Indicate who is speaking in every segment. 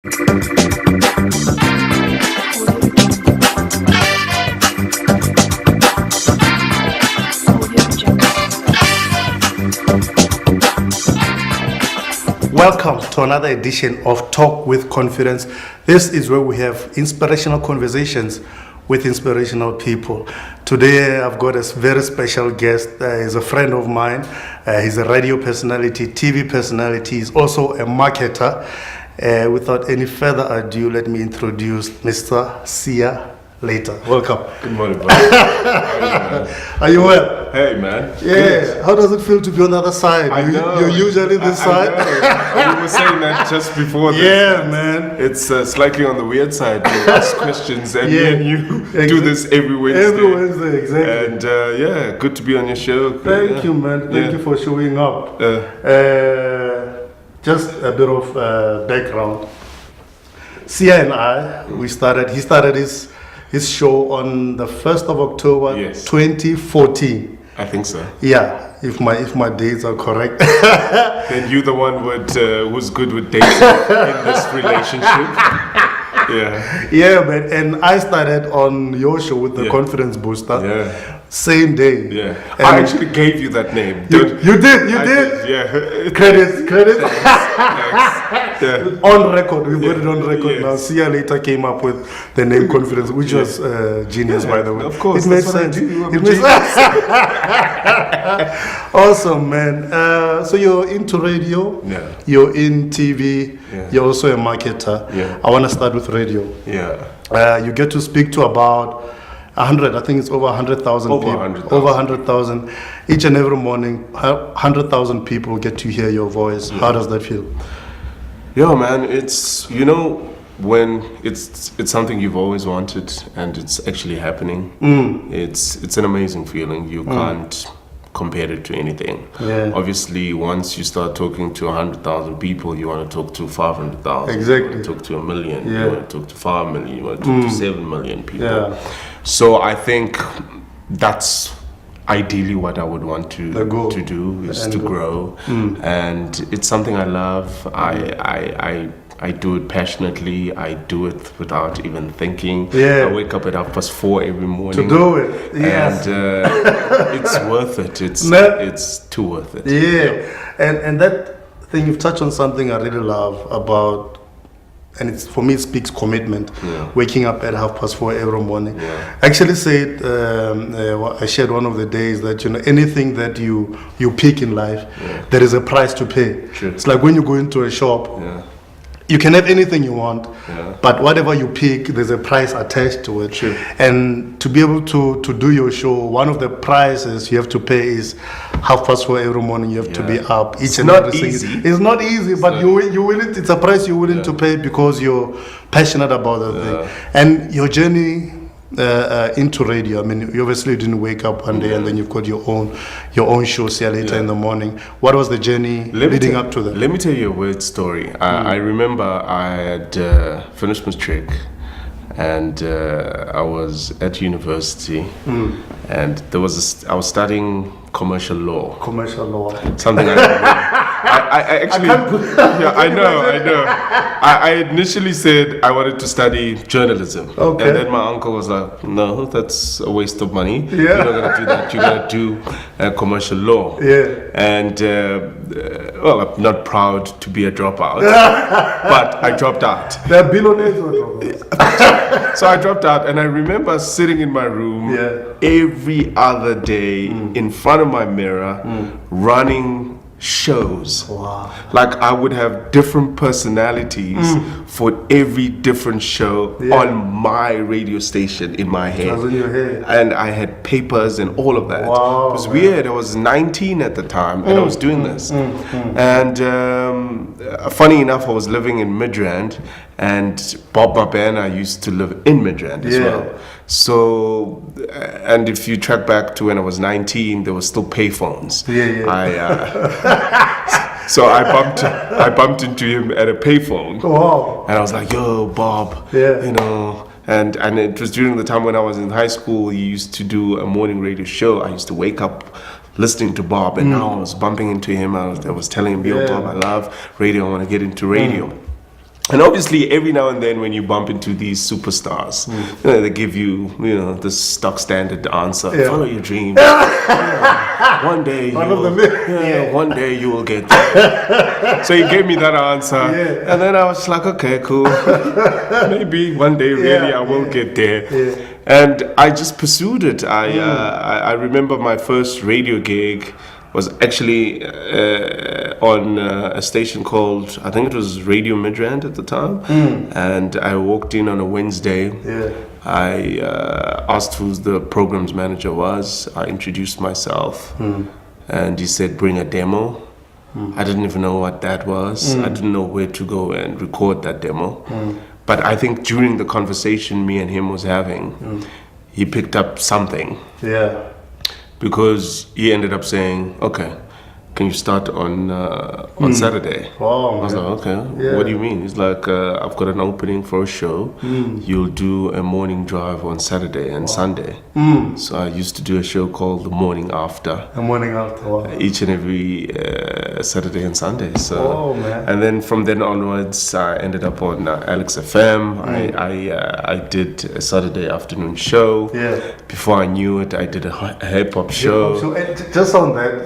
Speaker 1: Welcome to another edition of Talk with Confidence. This is where we have inspirational conversations with inspirational people. Today I've got a very special guest. He's a friend of mine. He's a radio personality, TV personality. He's also a marketer. Without any further ado, let me introduce Mr. Sia Leita. Welcome.
Speaker 2: Good morning, bro. How are you, man?
Speaker 1: Are you well?
Speaker 2: Hey, man.
Speaker 1: Yeah.
Speaker 2: Good.
Speaker 1: How does it feel to be on the other side?
Speaker 2: I know.
Speaker 1: You're usually this side.
Speaker 2: I know. We were saying that just before this.
Speaker 1: Yeah, man.
Speaker 2: It's slightly on the weird side to ask questions, and me and you do this every Wednesday.
Speaker 1: Every Wednesday, exactly.
Speaker 2: And yeah, good to be on your show.
Speaker 1: Thank you, man. Thank you for showing up. Just a bit of background. Sia and I, he started his show on the 1st of October, 2014.
Speaker 2: I think so.
Speaker 1: Yeah, if my dates are correct.
Speaker 2: Then you're the one who's good with dates in this relationship.
Speaker 1: Yeah, man. And I started on your show with the Confidence Booster.
Speaker 2: Yeah.
Speaker 1: Same day.
Speaker 2: Yeah. I actually gave you that name.
Speaker 1: You did.
Speaker 2: Yeah.
Speaker 1: Credits.
Speaker 2: Thanks. Yeah.
Speaker 1: On record. We've got it on record
Speaker 2: Yes.
Speaker 1: now. Sia Leita came up with the name Confidence, which was genius, by the way.
Speaker 2: Of course.
Speaker 1: It made sense. It made sense. Awesome, man. So you're into radio.
Speaker 2: Yeah.
Speaker 1: You're in TV.
Speaker 2: Yeah.
Speaker 1: You're also a marketer.
Speaker 2: Yeah.
Speaker 1: I want to start with radio.
Speaker 2: Yeah.
Speaker 1: You get to speak to about 100, I think it's over 100,000 people.
Speaker 2: 100,000.
Speaker 1: Over 100,000. Each and every morning, 100,000 people get to hear your voice. How does that feel?
Speaker 2: Yeah, man, it's, when it's something you've always wanted and it's actually happening, it's an amazing feeling. You can't compare it to anything.
Speaker 1: Yeah.
Speaker 2: Obviously, once you start talking to 100,000 people, you want to talk to 500,000.
Speaker 1: Exactly.
Speaker 2: You want to talk to 1 million.
Speaker 1: Yeah.
Speaker 2: You want to talk to 5 million. You want to talk to 7 million people.
Speaker 1: Yeah.
Speaker 2: So I think that's ideally what I would want to do is to grow, and it's something I love. I do it passionately. I do it without even thinking.
Speaker 1: Yeah.
Speaker 2: I wake up at 4:30 every morning
Speaker 1: To do it. Yes.
Speaker 2: And it's worth it. It's too worth it.
Speaker 1: Yeah. And that thing, you've touched on something I really love about, and it's, for me, it speaks commitment.
Speaker 2: Yeah.
Speaker 1: Waking up at 4:30 every morning.
Speaker 2: Yeah.
Speaker 1: I actually said, I shared one of the days that anything that you pick in life, there is a price to pay.
Speaker 2: True.
Speaker 1: It's like when you go into a shop.
Speaker 2: Yeah.
Speaker 1: You can have anything you want,
Speaker 2: Yeah.
Speaker 1: but whatever you pick, there's a price attached to it.
Speaker 2: Sure.
Speaker 1: And to be able to do your show, one of the prices you have to pay is 4:30 every morning. You have to be up each and
Speaker 2: not
Speaker 1: every single.
Speaker 2: easy.
Speaker 1: It's not easy, but you willing. It's a price you're willing to pay because you're passionate about that thing. And your journey into radio. I mean, you obviously didn't wake up one day and then you've got your own show, Sia Leita in the morning. What was the journey leading up to that?
Speaker 2: Let me tell you a weird story. I remember I had finished matric, and I was at university, and I was studying commercial law.
Speaker 1: Commercial law.
Speaker 2: Something I actually, I know. I initially said I wanted to study journalism,
Speaker 1: Okay.
Speaker 2: and then my uncle was like, "No, that's a waste of money.
Speaker 1: Yeah.
Speaker 2: You're not gonna do that. You're gonna do commercial law."
Speaker 1: Yeah.
Speaker 2: And well, I'm not proud to be a dropout, but I dropped out.
Speaker 1: They're billionaires or dropouts?
Speaker 2: So I dropped out, and I remember sitting in my room every other day in front of my mirror, running shows.
Speaker 1: Wow.
Speaker 2: Like I would have different personalities for every different show on my radio station in my head.
Speaker 1: That's in your head.
Speaker 2: And I had papers and all of that.
Speaker 1: Wow,
Speaker 2: It was weird. I was 19 at the time and I was doing this. And funny enough, I was living in Midrand, and Bob Babana used to live in Midrand as well. So, and if you track back to when I was 19, there were still payphones. So I bumped into him at a payphone.
Speaker 1: Wow.
Speaker 2: And I was like, "Yo, Bob, And it was during the time when I was in high school. He used to do a morning radio show. I used to wake up listening to Bob, and now I was bumping into him. I was telling him, "Yo, Bob, I love radio. I want to get into radio." And obviously, every now and then, when you bump into these superstars, they give you, the stock standard answer: follow your dreams. One day, one day you will get there. So he gave me that answer, and then I was like, okay, cool. Maybe one day, really, I will get there. And I just pursued it. I remember my first radio gig was actually on a station called, I think it was Radio Midrand at the time, and I walked in on a Wednesday. I asked who the programs manager was. I introduced myself, and he said, bring a demo. I didn't even know what that was. I didn't know where to go and record that demo. But I think during the conversation me and him was having, he picked up something. Because he ended up saying, okay, can you start on Saturday?
Speaker 1: Wow,
Speaker 2: I was like, okay, what do you mean? He's like, I've got an opening for a show. You'll do a morning drive on Saturday and Sunday. So I used to do a show called The Morning After.
Speaker 1: The Morning After, wow.
Speaker 2: Each and every Saturday and Sunday. So, and then from then onwards, I ended up on Alex FM. I did a Saturday afternoon show. Before I knew it, I did a hip hop show.
Speaker 1: So just on that,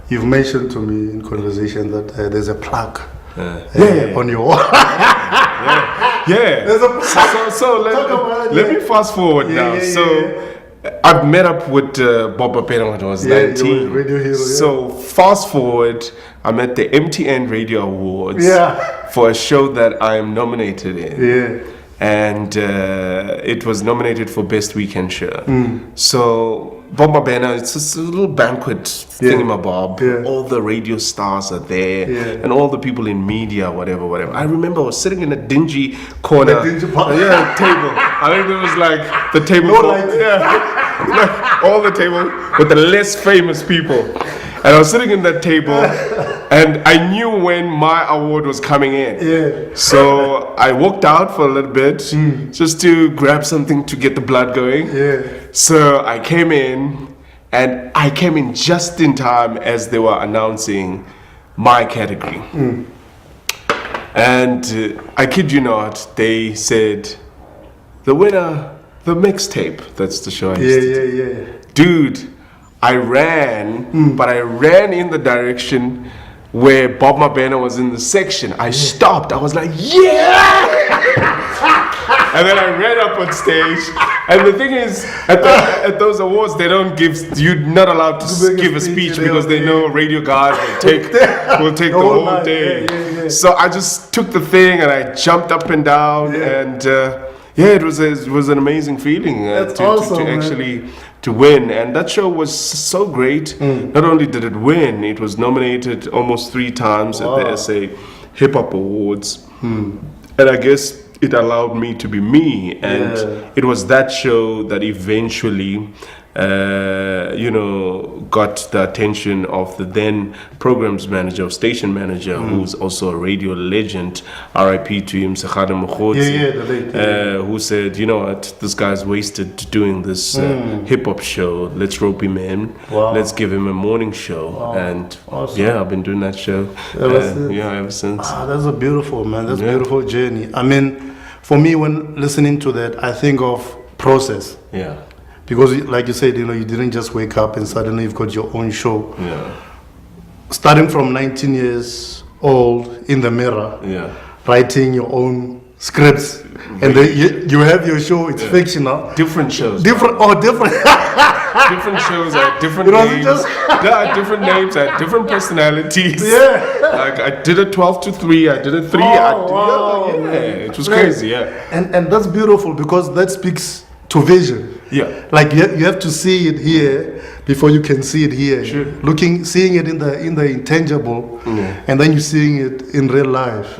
Speaker 1: you've mentioned to me in conversation that there's a plaque on your wall. There's a plaque. So let me fast forward now. I've met up with Bob Apena when I was 19.
Speaker 2: Radio hero, So fast forward, I'm at the MTN Radio Awards for a show that I am nominated in. And it was nominated for Best Weekend Show. So Bob Mabena, it's just a little banquet thingamabob. All the radio stars are there, and all the people in media, whatever. I remember I was sitting in a dingy corner, table. I think it was like the table, all the table with the less famous people. And I was sitting in that table, and I knew when my award was coming in. So I walked out for a little bit, just to grab something to get the blood going. So I came in, and I came in just in time as they were announcing my category. And I kid you not, they said, the winner, the mixtape. That's the show I used to do. Dude, I ran, but I ran in the direction where Bob Mabena was in the section. I stopped. I was like, and then I ran up on stage. And the thing is, at those awards, they don't you're not allowed to give a speech because they know radio guys will take the whole day. So I just took the thing and I jumped up and down, and it was an amazing feeling to win. And that show was so great. Not only did it win, it was nominated almost 3 times at the SA Hip Hop Awards. And I guess it allowed me to be me, and it was that show that eventually got the attention of the then programs manager or station manager, who's also a radio legend, RIP to him, Sekhane Mokgotsi, who said, you know what, this guy's wasted doing this hip-hop show, let's rope him in, let's give him a morning show. And I've been doing that show ever since.
Speaker 1: That's a beautiful, man, that's a beautiful journey. I mean, for me, when listening to that, I think of process. Because, like you said, you didn't just wake up and suddenly you've got your own show. Starting from 19 years old in the mirror, writing your own scripts, and then you have your show. It's fictional.
Speaker 2: Different shows.
Speaker 1: Different.
Speaker 2: Different shows at different names. There are different names at different personalities. Like I did a 12 to 3. I did a 3. It was crazy.
Speaker 1: And that's beautiful because that speaks to vision. Like you have to see it here before you can see it here. Seeing it in the intangible, and then you're seeing it in real life.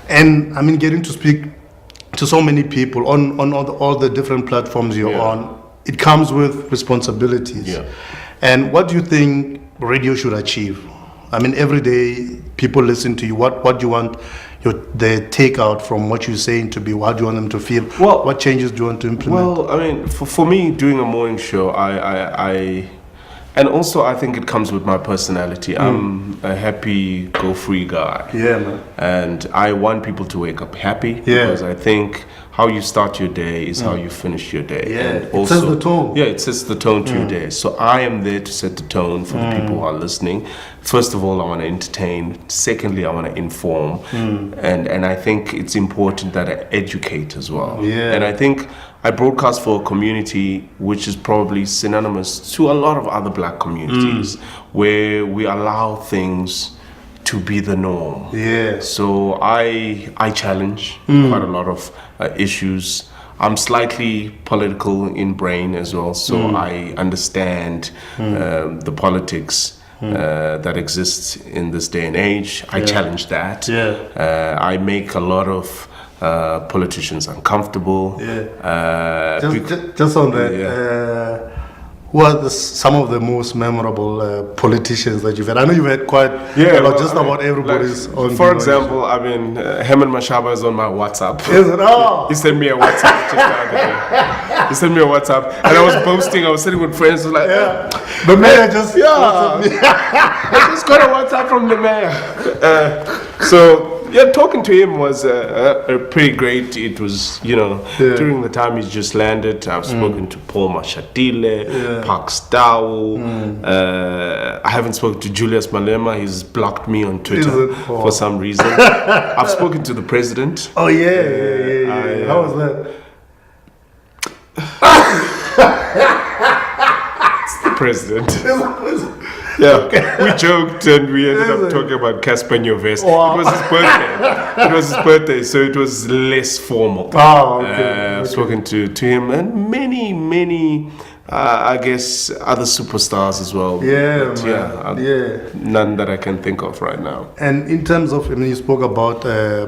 Speaker 1: And I mean, getting to speak to so many people on all the different platforms you're on, it comes with responsibilities. And what do you think radio should achieve? I mean, every day people listen to you. What do you want their takeout from what you're saying to be? How do you want them to feel? What changes do you want to implement?
Speaker 2: Well, I mean, for me, doing a morning show, I And also, I think it comes with my personality. I'm a happy, go-free guy.
Speaker 1: Yeah, man.
Speaker 2: And I want people to wake up happy because I think how you start your day is how you finish your day.
Speaker 1: Yeah,
Speaker 2: and
Speaker 1: it sets the tone.
Speaker 2: Yeah, it sets the tone to your day. So I am there to set the tone for the people who are listening. First of all, I want to entertain. Secondly, I want to inform. And I think it's important that I educate as well.
Speaker 1: Yeah.
Speaker 2: And I think I broadcast for a community which is probably synonymous to a lot of other black communities where we allow things to be the norm.
Speaker 1: Yeah.
Speaker 2: So I challenge quite a lot of issues. I'm slightly political in brain as well, so I understand the politics that exists in this day and age. I challenge that.
Speaker 1: Yeah.
Speaker 2: I make a lot of politicians uncomfortable.
Speaker 1: Yeah. Just on that, who are some of the most memorable politicians that you've had? I know you've had quite about everybody's on.
Speaker 2: For example, I mean, Herman Mashaba is on my WhatsApp.
Speaker 1: Is it? Oh.
Speaker 2: He sent me a WhatsApp just the other day. He sent me a WhatsApp, and I was boasting. I was sitting with friends. I was like,
Speaker 1: the mayor just
Speaker 2: I just got a WhatsApp from the mayor. Talking to him was pretty great. It was, during the time he's just landed. I've spoken to Paul Mashatile, Park Stow. I haven't spoken to Julius Malema. He's blocked me on Twitter for some reason. I've spoken to the president.
Speaker 1: Oh, yeah. How was that?
Speaker 2: It's the president. Yeah, we joked and we ended up talking about Casper Nyovest.
Speaker 1: Wow.
Speaker 2: It was his birthday, so it was less formal.
Speaker 1: Oh, okay.
Speaker 2: I've spoken to him and many, I guess, other superstars as well.
Speaker 1: Yeah,
Speaker 2: but none that I can think of right now.
Speaker 1: And in terms of, you spoke about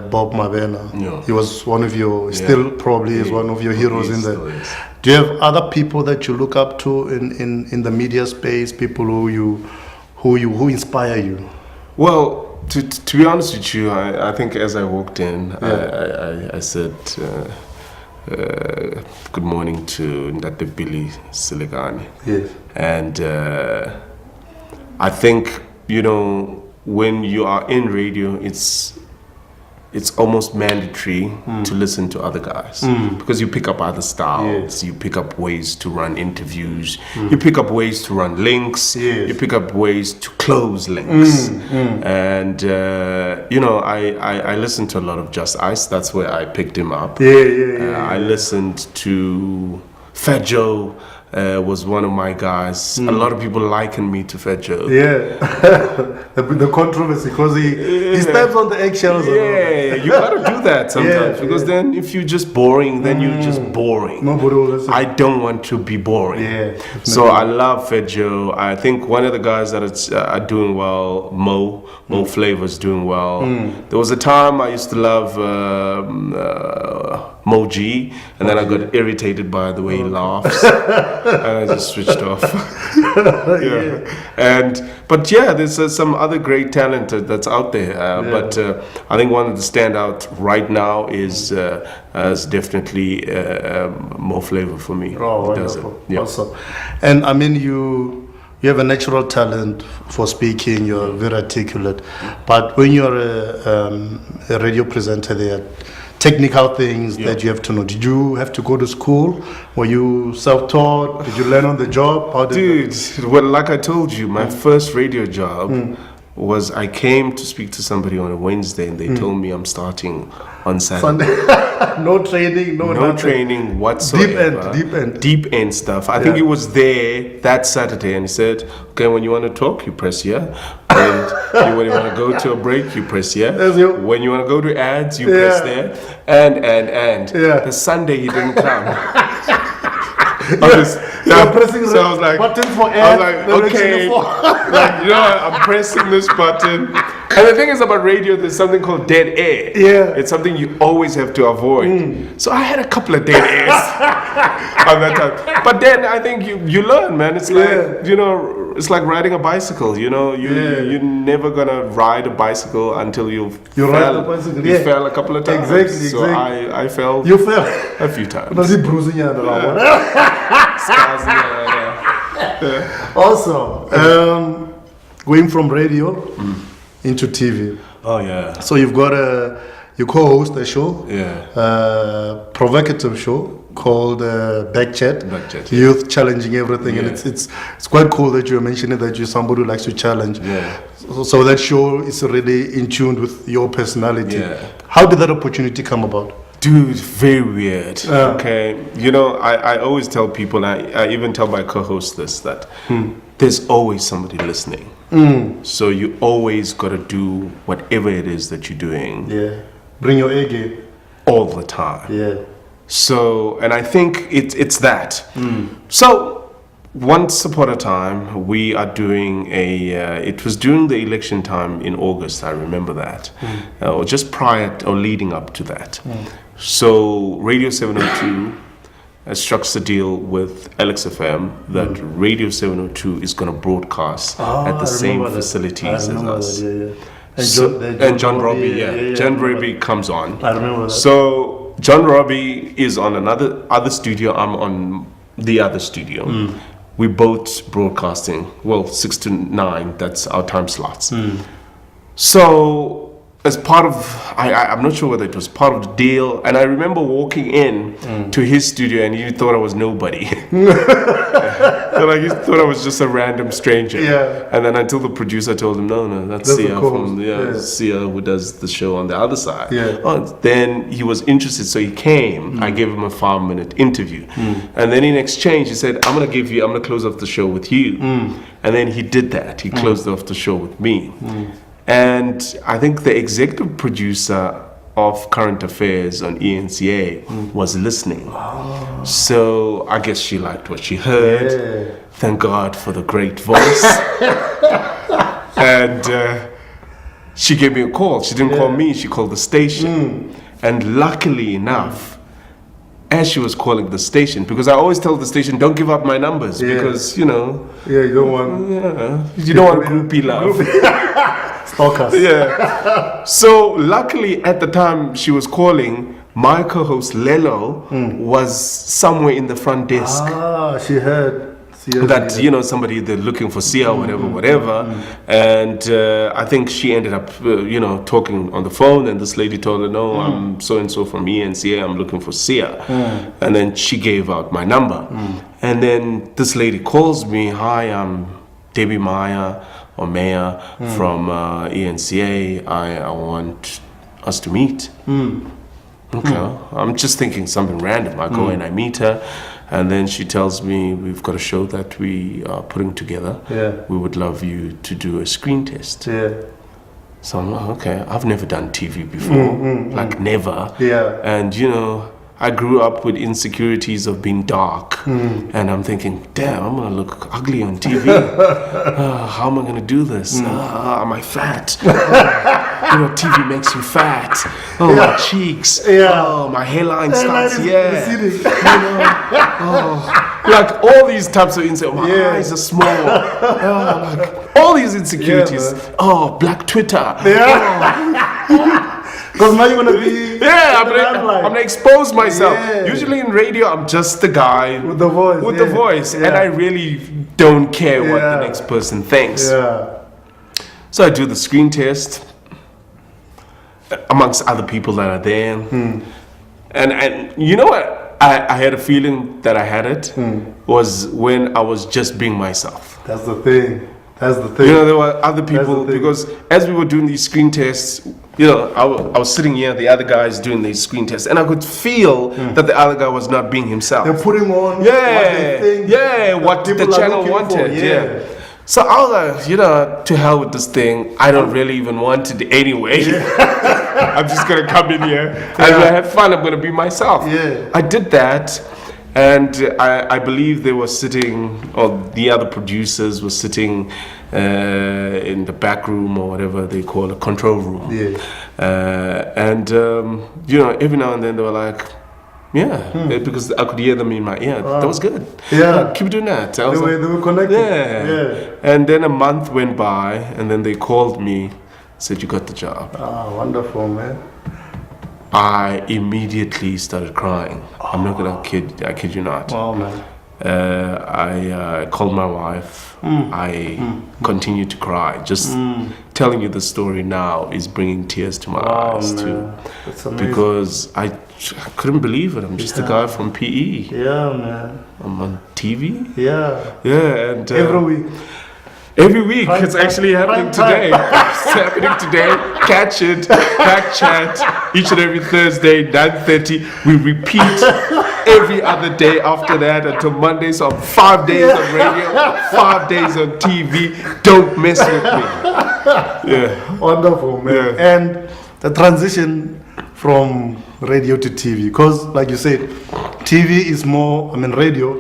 Speaker 1: Bob Mabena.
Speaker 2: Yeah.
Speaker 1: He was one of your, still probably is one of your heroes in there.
Speaker 2: Is.
Speaker 1: Do you have other people that you look up to in the media space? People who inspire you?
Speaker 2: Well, to be honest with you, I think as I walked in, I said good morning to Ndate Billy Silegani.
Speaker 1: Yes.
Speaker 2: And I think when you are in radio, it's almost mandatory to listen to other guys because you pick up other styles, you pick up ways to run interviews, you pick up ways to run links, you pick up ways to close links. And, I listened to a lot of Just Ice. That's where I picked him up. I listened to Fat Joe. Was one of my guys. A lot of people liken me to Fat Joe.
Speaker 1: Yeah, the controversy because he steps on the eggshells.
Speaker 2: Yeah, you gotta do that sometimes because then if you're just boring, then you're just boring.
Speaker 1: Nobody will listen.
Speaker 2: I don't want to be boring.
Speaker 1: Yeah,
Speaker 2: so I love Fat Joe. I think one of the guys that are doing well, Mo Flavor's doing well. There was a time I used to love Mo G, and then I got irritated by the way he laughs. And I just switched off. But there's some other great talent that's out there. But I think one of the standout right now is definitely Mo Flavor for me.
Speaker 1: Oh, wonderful! Awesome. And I mean, you have a natural talent for speaking. You're very articulate. But when you're a radio presenter, there are technical things that you have to know. Did you have to go to school? Were you self-taught? Did you learn on the job?
Speaker 2: Well, like I told you, my first radio job was I came to speak to somebody on a Wednesday and they told me I'm starting on Saturday.
Speaker 1: No training,
Speaker 2: no training whatsoever. Deep end stuff. I think he was there that Saturday and he said, okay, when you want to talk, you press here. And when you want to go to a break, you press here. When you want to go to ads, you press there. And the Sunday he didn't come.
Speaker 1: Pressing
Speaker 2: so I was like,
Speaker 1: button for ads.
Speaker 2: I was like, okay, I'm pressing this button. And the thing is about radio, there's something called dead air.
Speaker 1: Yeah.
Speaker 2: It's something you always have to avoid. So I had a couple of dead airs on that time. But then I think you learn, man. It's like, it's like riding a bicycle, you're never gonna ride a bicycle until you
Speaker 1: ride the bicycle.
Speaker 2: You fell a couple of times.
Speaker 1: Exactly.
Speaker 2: So I fell.
Speaker 1: You fell
Speaker 2: a few times.
Speaker 1: Was he bruising you? Awesome. Going from radio into TV.
Speaker 2: Oh yeah.
Speaker 1: So you've got you co-host a show, provocative show called BackChat.
Speaker 2: BackChat,
Speaker 1: Youth challenging everything, and
Speaker 2: Yeah.
Speaker 1: it's quite cool that you're mentioning that you're somebody who likes to challenge.
Speaker 2: Yeah.
Speaker 1: So that show is really in tune with your personality.
Speaker 2: Yeah.
Speaker 1: How did that opportunity come about?
Speaker 2: Dude, very weird. Okay. You know, I always tell people, I even tell my co-host this, that there's always somebody listening. So you always got to do whatever it is that you're doing
Speaker 1: Yeah. Bring your A game.
Speaker 2: all the time.
Speaker 1: Yeah.
Speaker 2: So, and I think it's that. So, once upon a time, we are doing it was during the election time in August, I remember that, or just prior or leading up to that. So, Radio 702 struck a deal with Alex FM that Radio 702 is going to broadcast at the same facilities as us. And John Robbie, John Robbie comes on.
Speaker 1: I remember that.
Speaker 2: So John Robbie is on other studio. I'm on the other studio. We both broadcasting. Well, 6 to 9. That's our time slots. So as part of, I'm not sure whether it was part of the deal. And I remember walking in to his studio, and he thought I was nobody. So like he thought I was just a random stranger.
Speaker 1: Yeah.
Speaker 2: And then until the producer told him, no, that's
Speaker 1: That's the
Speaker 2: Sia
Speaker 1: co-host.
Speaker 2: Sia who does the show on the other side.
Speaker 1: Yeah.
Speaker 2: Oh, then he was interested, so he came. I gave him a 5-minute interview, and then in exchange he said, I'm gonna close off the show with you. And then he did that. He closed off the show with me. And I think the executive producer of Current Affairs on eNCA was listening. So I guess she liked what she heard.
Speaker 1: Yeah.
Speaker 2: Thank God for the great voice. And she gave me a call. She didn't call me, she called the station. And luckily enough, as she was calling the station, because I always tell the station, don't give up my numbers, because, you know,
Speaker 1: you don't want
Speaker 2: you don't want groupie love.
Speaker 1: stalkers.
Speaker 2: Yeah. So luckily at the time she was calling, my co-host Lelo was somewhere in the front desk.
Speaker 1: She heard
Speaker 2: That, you know, somebody, they're looking for Sia or whatever. And I think she ended up, you know, talking on the phone, and this lady told her, no, I'm so-and-so from eNCA, I'm looking for Sia. And then she gave out my number. And then this lady calls me, hi, I'm Debbie Maya from eNCA. I want us to meet. Okay. I'm just thinking something random. I go and I meet her. And then she tells me, we've got a show that we are putting together. We would love you to do a screen test. So I'm like, okay, I've never done TV before. Like never. And you know, I grew up with insecurities of being dark. And I'm thinking, damn, I'm going to look ugly on TV. How am I going to do this? Am I fat? You know, TV makes you fat. Oh, my cheeks. Oh, my hairline starts. You know, like all these types of insecurities. My eyes are small. Like all these insecurities. Oh, black Twitter.
Speaker 1: Because now you're gonna be
Speaker 2: I'm gonna expose myself. Usually in radio, I'm just the guy
Speaker 1: with the voice.
Speaker 2: And I really don't care what the next person thinks. So I do the screen test amongst other people that are there, and you know what? I had a feeling that I had it was when I was just being myself.
Speaker 1: That's the thing.
Speaker 2: You know, there were other people, because as we were doing these screen tests, you know, I was sitting here, the other guys doing these screen tests, and I could feel that the other guy was not being himself.
Speaker 1: They're putting on what they think
Speaker 2: what the channel wanted. So I was like, you know, to hell with this thing. I don't really even want it anyway. I'm just going to come in here and have fun. I'm going to be myself. I did that. And I believe they were sitting, or the other producers were sitting in the back room, or whatever they call a control room. And, you know, every now and then they were like, because I could hear them in my ear. That was good. Keep doing that. They
Speaker 1: were connected.
Speaker 2: And then a month went by, and then they called me, said, you got the job.
Speaker 1: Wonderful, man.
Speaker 2: I immediately started crying. I'm not gonna kid you not.
Speaker 1: Wow, man.
Speaker 2: I called my wife. I continued to cry. Just telling you the story now is bringing tears to my eyes too.
Speaker 1: That's amazing.
Speaker 2: Because I couldn't believe it. I'm just a guy from PE.
Speaker 1: Yeah, man.
Speaker 2: I'm on TV.
Speaker 1: Yeah.
Speaker 2: Yeah, and
Speaker 1: Every week.
Speaker 2: every week, it's actually happening today. It's happening today. Catch it, BackChat, each and every Thursday, 9:30. We repeat every other day after that until Monday. So I'm 5 days on radio, 5 days on TV. Don't mess with me. Yeah.
Speaker 1: Wonderful, man.
Speaker 2: Yeah.
Speaker 1: And the transition from radio to TV, because like you said, TV is more, radio,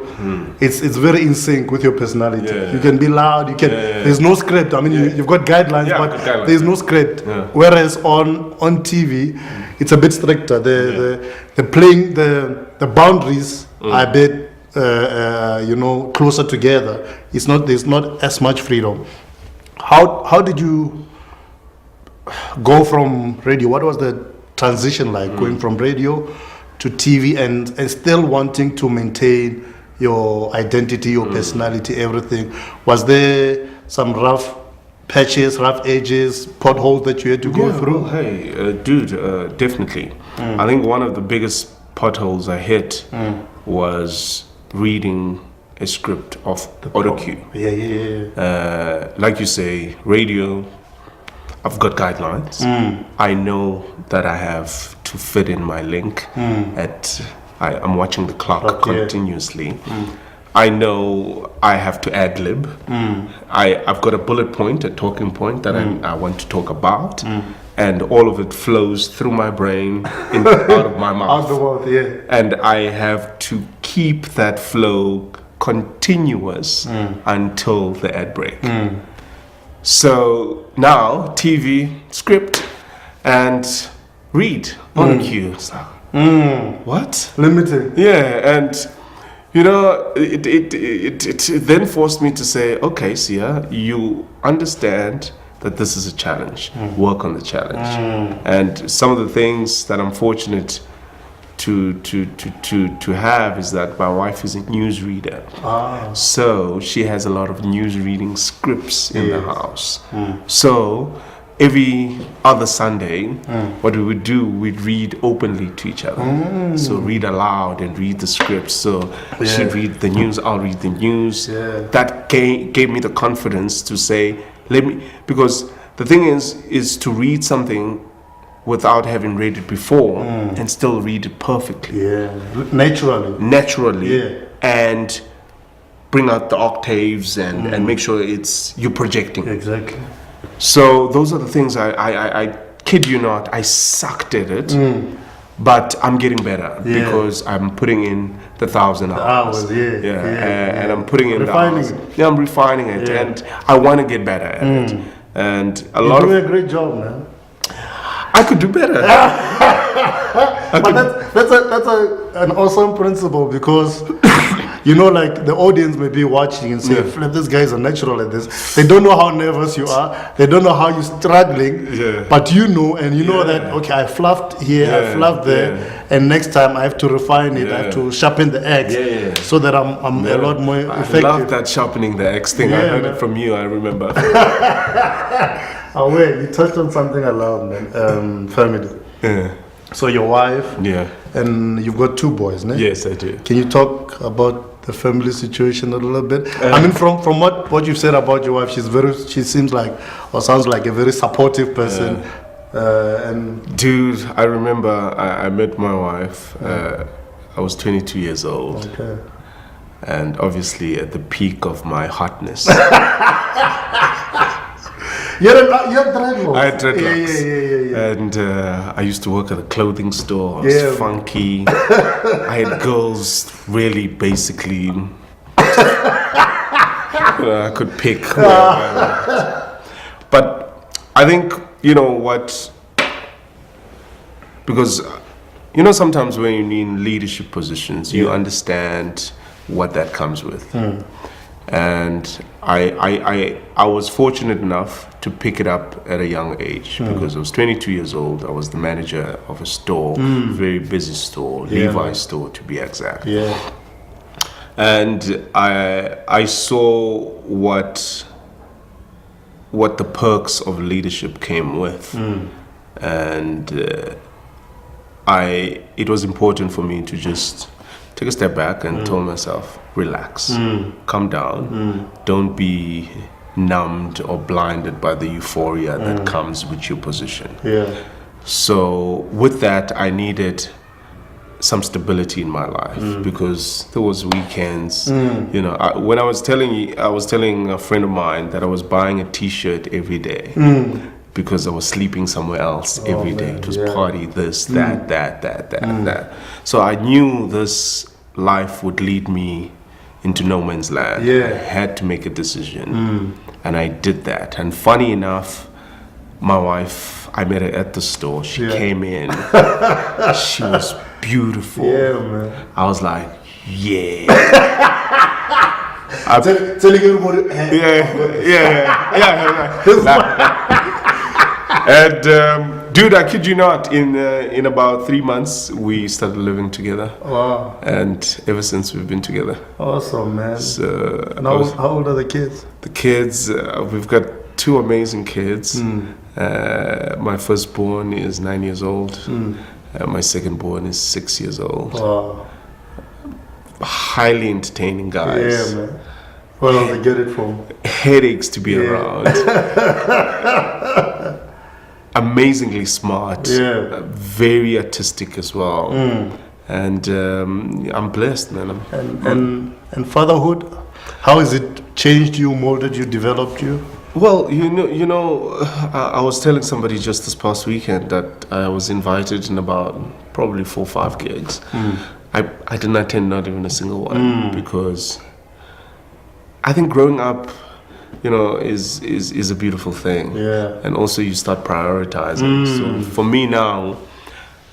Speaker 1: it's very in sync with your personality.
Speaker 2: Yeah.
Speaker 1: You can be loud, you can, there's no script. You've got guidelines,
Speaker 2: Yeah,
Speaker 1: but
Speaker 2: I've got guidelines.
Speaker 1: there's no script.
Speaker 2: Yeah.
Speaker 1: Whereas on TV, it's a bit stricter. The playing, the boundaries are a bit, closer together. There's not as much freedom. How did you go from radio? What was the transition like, going from radio to TV and still wanting to maintain your identity, your personality, everything? Was there some rough patches, rough edges, potholes that you had to go through?
Speaker 2: Well, hey, dude, definitely. I think one of the biggest potholes I hit was reading a script of autocue.
Speaker 1: Yeah.
Speaker 2: Like you say, radio, I've got guidelines. I know that I have to fit in my link I'm watching the clock continuously. I know I have to ad lib. I've got a bullet point, a talking point that I want to talk about, and all of it flows through my brain out of my mouth.
Speaker 1: Out of the mouth, yeah.
Speaker 2: And I have to keep that flow continuous until the ad break. So now TV, script, and read on cue. So, what?
Speaker 1: Limited.
Speaker 2: Yeah, and it then forced me to say, okay, Sia, you understand that this is a challenge. Work on the challenge. And some of the things that I'm fortunate to have is that my wife is a newsreader. So she has a lot of news reading scripts in the house. So every other Sunday, what we would do, we'd read openly to each other. So read aloud and read the scripts. So she'd read the news, I'll read the news. That gave me the confidence to say, because the thing is to read something without having read it before and still read it perfectly. Naturally. And bring out the octaves and make sure you're projecting.
Speaker 1: Exactly.
Speaker 2: So those are the things I kid you not, I sucked at it, but I'm getting better because I'm putting in the 1,000 hours. And I'm putting in
Speaker 1: refining
Speaker 2: the hours. I'm refining it, and I want to get better at it. And
Speaker 1: You're doing a great job, man.
Speaker 2: I could do better.
Speaker 1: But that's an awesome principle, because like the audience may be watching and say, Flip, this guy is a natural at this. They don't know how nervous you are. They don't know how you're struggling. But you know that, okay, I fluffed here, I fluffed there, and next time I have to refine it. I have to sharpen the X so that I'm a lot more effective.
Speaker 2: I love that sharpening the X thing. I heard it from you, I remember.
Speaker 1: Oh wait, you touched on something I love, man. Family. So your wife, and you've got 2 boys, no?
Speaker 2: Yes, I do.
Speaker 1: Can you talk about the family situation a little bit? From what you've said about your wife, she seems like, or sounds like, a very supportive person. And
Speaker 2: dude, I remember I met my wife. I was 22 years old.
Speaker 1: Okay.
Speaker 2: And obviously at the peak of my hotness.
Speaker 1: You had dreadlocks.
Speaker 2: I had dreadlocks.
Speaker 1: Yeah.
Speaker 2: And I used to work at a clothing store. I was funky. I had girls really basically I could pick. But I think, because sometimes when you're in leadership positions, you understand what that comes with. And I was fortunate enough to pick it up at a young age, because I was 22 years old. I was the manager of a store, very busy store, Levi's store to be exact. And I saw what the perks of leadership came with, and it was important for me to just take a step back and tell myself, relax, calm down, don't be numbed or blinded by the euphoria that comes with your position. So with that, I needed some stability in my life, because there was weekends, you know, when I was telling a friend of mine that I was buying a t-shirt every day because I was sleeping somewhere else every day. It was party, this, that. So I knew this life would lead me into no man's land. I had to make a decision, and I did that. And funny enough, my wife, I met her at the store. She came in. She was beautiful.
Speaker 1: Man.
Speaker 2: I was like, yeah.
Speaker 1: Telling everybody,
Speaker 2: And dude, I kid you not, in about 3 months we started living together.
Speaker 1: Wow.
Speaker 2: And ever since we've been together.
Speaker 1: Awesome, man.
Speaker 2: So
Speaker 1: How old are the kids?
Speaker 2: the kids, we've got 2 amazing kids. My firstborn is 9 years old. My secondborn is 6 years old.
Speaker 1: Wow.
Speaker 2: Highly entertaining guys.
Speaker 1: Yeah, man. Well, they get it from.
Speaker 2: Headaches to be around. Amazingly smart. Very artistic as well. And I'm blessed, man.
Speaker 1: And fatherhood, how has it changed you, molded you, developed you?
Speaker 2: Well, you know, I was telling somebody just this past weekend that I was invited in about probably 4 or 5 gigs. I didn't attend not even a single one, because I think growing up, you know, is a beautiful thing. And also you start prioritizing. So for me now,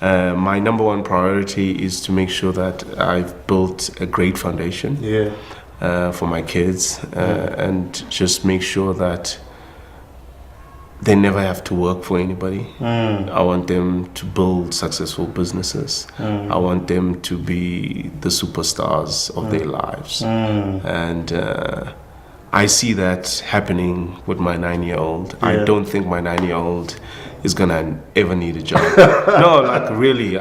Speaker 2: my number one priority is to make sure that I've built a great foundation. For my kids, and just make sure that they never have to work for anybody. I want them to build successful businesses. I want them to be the superstars of their lives. And I see that happening with my 9-year-old. I don't think my 9-year-old is gonna ever need a job. No, like really,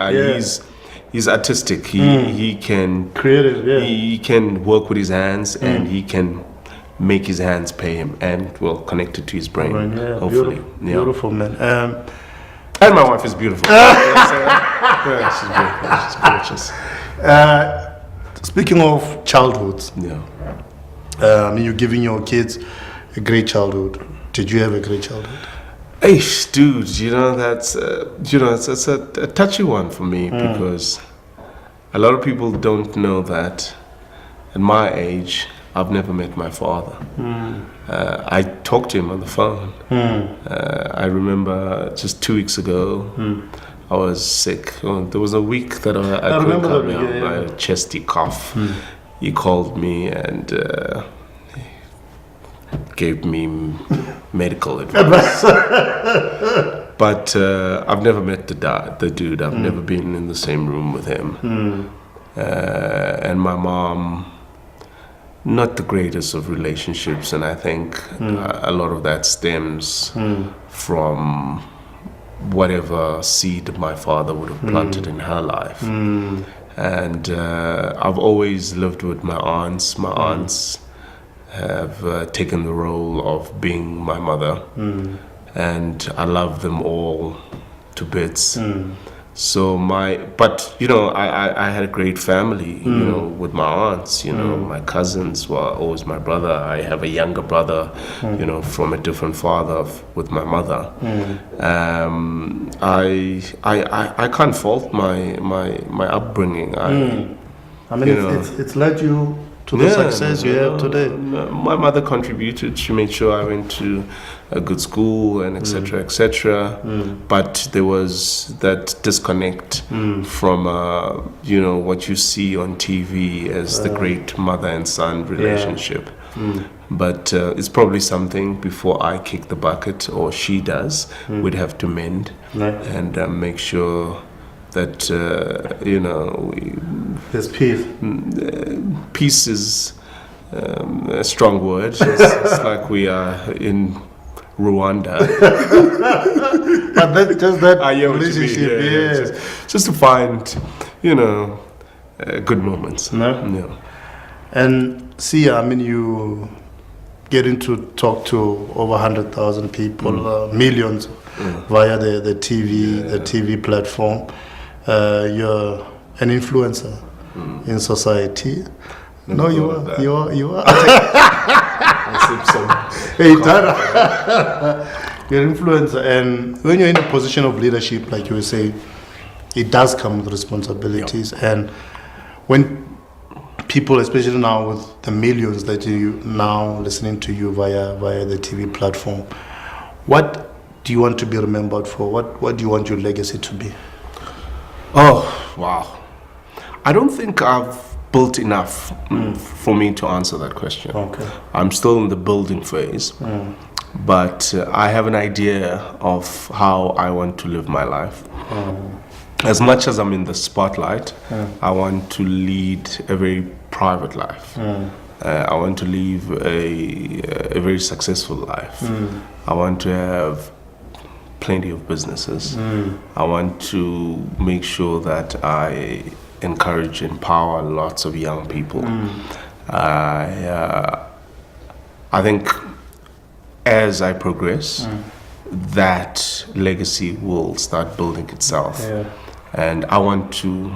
Speaker 2: he's artistic. He can
Speaker 1: creative.
Speaker 2: He can work with his hands, and he can make his hands pay him, and connect it to his brain. Hopefully,
Speaker 1: beautiful, man.
Speaker 2: And my wife is beautiful. She's beautiful. She's gorgeous.
Speaker 1: Speaking of childhoods, you're giving your kids a great childhood. Did you have a great childhood?
Speaker 2: Hey, dude, you know that's it's a touchy one for me, because a lot of people don't know that at my age I've never met my father. I talked to him on the phone. I remember just 2 weeks ago, I was sick. There was a week that I couldn't come out. I had a chesty cough. He called me and gave me medical advice. But I've never met the dude. I've never been in the same room with him. And my mom, not the greatest of relationships, and I think a lot of that stems from whatever seed my father would have planted in her life. And I've always lived with my aunts. My aunts have taken the role of being my mother, and I love them all to bits. So but you know, I had a great family, you know, with my aunts, you know, my cousins were always my brother. I have a younger brother, you know, from a different father with my mother. I can't fault my upbringing.
Speaker 1: I mean, it's led you to the success you have today.
Speaker 2: My mother contributed. She made sure I went to a good school and etc. etc. But there was that disconnect from you know, what you see on TV as the great mother and son relationship. But it's probably something before I kick the bucket or she does, we'd have to mend and make sure that you know,
Speaker 1: There's peace.
Speaker 2: Peace is a strong word. It's like we are in Rwanda.
Speaker 1: But that, just that
Speaker 2: What you mean,
Speaker 1: relationship,
Speaker 2: just to find, good moments.
Speaker 1: No?
Speaker 2: Yeah.
Speaker 1: And Sia, I mean, you getting to talk to over 100,000 people, millions via the TV platform. You're an influencer in society. No, you are. Hey, Tara. You're an influencer, and when you're in a position of leadership, like you were saying, it does come with responsibilities. And when people, especially now with the millions that you now listening to you via the TV platform, what do you want to be remembered for? What do you want your legacy to be?
Speaker 2: Oh, wow. I don't think I've built enough for me to answer that question.
Speaker 1: Okay.
Speaker 2: I'm still in the building phase, but I have an idea of how I want to live my life. As much as I'm in the spotlight, I want to lead a very private life. I want to live a very successful life. I want to have plenty of businesses. I want to make sure that I encourage, empower lots of young people. I think as I progress, that legacy will start building itself.
Speaker 1: Yeah.
Speaker 2: And I want to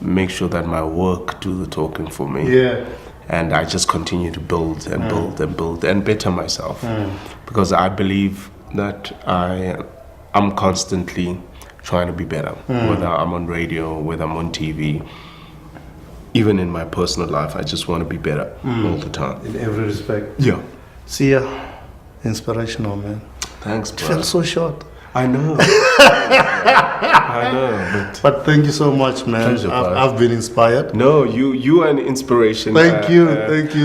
Speaker 2: make sure that my work do the talking for me.
Speaker 1: Yeah.
Speaker 2: And I just continue to build and build and build and better myself. Because I believe that I'm constantly trying to be better, whether I'm on radio, whether I'm on TV. Even in my personal life, I just want to be better all the time.
Speaker 1: In every respect.
Speaker 2: Yeah.
Speaker 1: Sia, inspirational, man.
Speaker 2: Thanks,
Speaker 1: It
Speaker 2: bro.
Speaker 1: felt so short.
Speaker 2: I know. I know,
Speaker 1: But thank you so much, man.
Speaker 2: Pleasure, bro.
Speaker 1: I've been inspired.
Speaker 2: No, you are an inspiration.
Speaker 1: Thank you,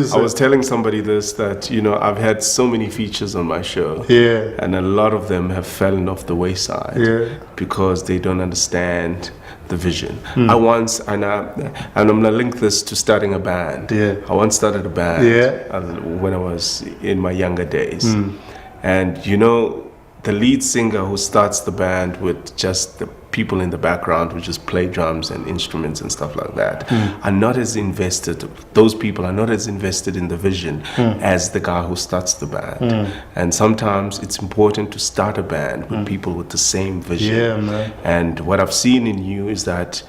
Speaker 1: sir.
Speaker 2: I was telling somebody this, that, I've had so many features on my show.
Speaker 1: Yeah.
Speaker 2: And a lot of them have fallen off the wayside.
Speaker 1: Yeah.
Speaker 2: Because they don't understand the vision. I once, and I'm going to link this to starting a band.
Speaker 1: Yeah.
Speaker 2: I once started a band
Speaker 1: Yeah.
Speaker 2: when I was in my younger days. And, the lead singer who starts the band with just the people in the background who just play drums and instruments and stuff like that are not as invested, those people are not as invested in the vision as the guy who starts the band. And sometimes it's important to start a band with people with the same vision.
Speaker 1: Yeah, man.
Speaker 2: And what I've seen in you is that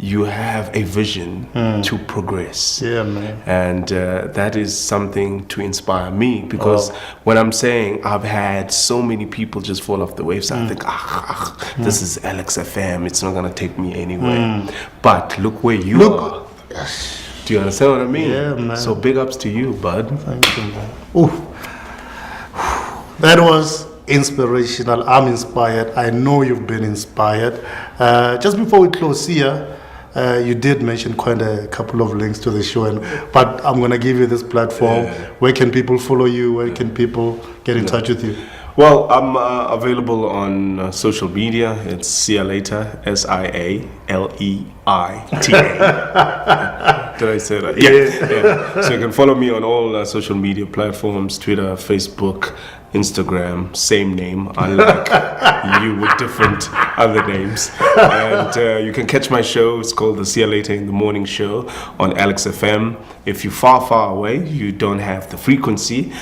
Speaker 2: you have a vision to progress.
Speaker 1: Yeah, man.
Speaker 2: And that is something to inspire me, because when I'm saying I've had so many people just fall off the wayside, I think, this is Alex FM, it's not going to take me anywhere. But look where you are. Do you understand what I mean?
Speaker 1: Yeah, man.
Speaker 2: So big ups to you, bud.
Speaker 1: Thank you, man. Ooh. That was inspirational. I'm inspired. I know you've been inspired. Just before we close here, you did mention quite a couple of links to the show, but I'm going to give you this platform. Where can people follow you? Where can people get in touch with you?
Speaker 2: Well, I'm available on social media. It's Sia Leita, SIALEITA. Did I say that? Yeah. So you can follow me on all social media platforms: Twitter, Facebook, Instagram, same name, unlike you with different other names. And you can catch my show. It's called the Sia Leita in the Morning Show on Alex FM. If you're far away, you don't have the frequency,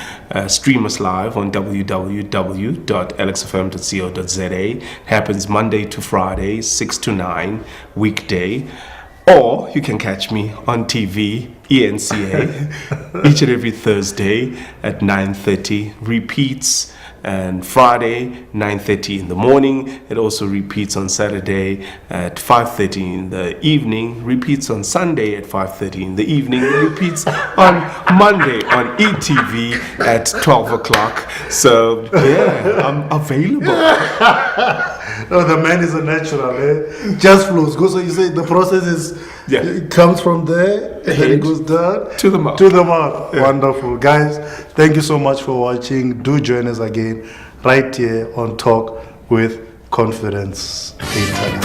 Speaker 2: stream us live on www.alexfm.co.za. Happens Monday to Friday, 6 to 9, weekday. Or you can catch me on TV, eNCA, each and every Thursday at 9:30. Repeats and Friday, 9:30 in the morning. It also repeats on Saturday at 5:30 in the evening. Repeats on Sunday at 5:30 in the evening. Repeats on Monday on ETV at 12 o'clock. So, yeah, I'm available.
Speaker 1: No, the man is a natural, eh? Just flows. So you say the process is, it comes from there and then it goes down
Speaker 2: to the mouth.
Speaker 1: Yeah. Wonderful. Guys, thank you so much for watching. Do join us again right here on Talk with Confidence Sia.